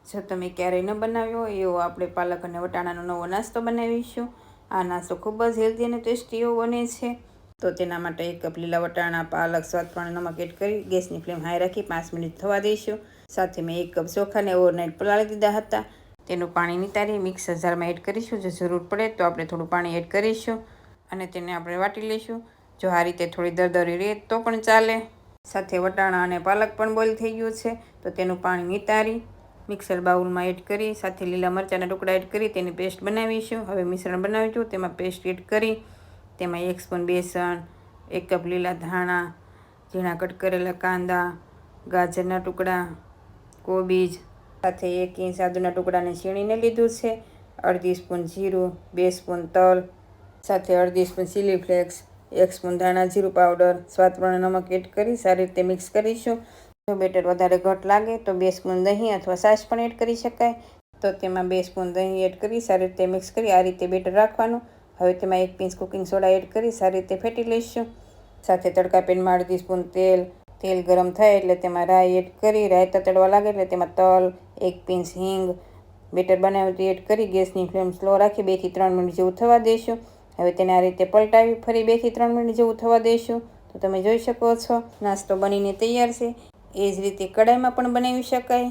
જો તમે ક્યારેય ન બનાવ્યો હોય એવો આપણે પાલક અને વટાણાનો નવો નાસ્તો બનાવીશું. આ નાસ્તો ખૂબ જ હેલ્ધી અને ટેસ્ટી એવો બને છે. તો તેના માટે 1 કપ લીલા વટાણા, પાલક, સ્વાદ પ્રમાણે નમક એડ કરી ગેસની ફ્લેમ હાઈ રાખી 5 મિનિટ થવા દઈશું. સાથે મેં 1 કપ ચોખાને ઓવરનાઇટ પલાળી દીધા હતા. તેનું પાણી નિતારી મિક્સર જારમાં એડ કરીશું. જો જરૂર પડે તો આપણે થોડું પાણી એડ કરીશું અને તેને આપણે વાટી લઈશું. જો આ રીતે થોડી દરદરી રહે તો પણ ચાલે. સાથે વટાણા અને પાલક પણ બોઇલ થઈ ગયું છે તો તેનું પાણી નિતારી મિક્સર બાઉલમાં એડ કરી સાથે લીલા મરચાંના ટુકડા એડ કરી તેની પેસ્ટ બનાવીશું. હવે મિશ્રણ બનાવીશું. તેમાં પેસ્ટ એડ કરી તેમાં 1 સ્પૂન બેસન, 1 કપ લીલા ધાણા, ઝીણા કટ કરેલા કાંદા, ગાજરના ટુકડા, કોબીજ સાથે 1 ઇંચ આદુના ટુકડાને છીણીને લીધું છે. 1/2 સ્પૂન જીરું, 2 સ્પૂન તલ સાથે 1/2 સ્પૂન ચીલી ફ્લેક્સ, 1 સ્પૂન ધાણા જીરું પાવડર, સ્વાદ પ્રમાણે નમક એડ કરી સારી રીતે મિક્સ કરીશું. જો બેટર વધારે ઘટ લાગે તો 2 સ્પૂન દહીં અથવા છાશ પણ એડ કરી શકાય. તો તેમાં 2 સ્પૂન દહીં એડ કરી સારી રીતે મિક્સ કરી આ રીતે બેટર રાખવાનું. હવે તેમાં 1 પિંચ કુકિંગ સોડા એડ કરી સારી રીતે ફેટી લઈશું. સાથે તડકા પેનમાં 1/2 સ્પૂન તેલ ગરમ થાય એટલે તેમાં રાઈ એડ કરી રાઈ તતડવા લાગે એટલે તેમાં તલ, 1 પિંચ હિંગ, બેટર બનાવ્યું તે એડ કરી ગેસની ફ્લેમ સ્લો રાખી 2 થી 3 મિનિટ જેવું થવા દઈશું. હવે તેને આ રીતે પલટાવી ફરી 2 થી 3 મિનિટ જેવું થવા દઈશું. તો તમે જોઈ શકો છો નાસ્તો બનીને તૈયાર છે. એ જ રીતે કડાઈમાં પણ બનાવી શકાય.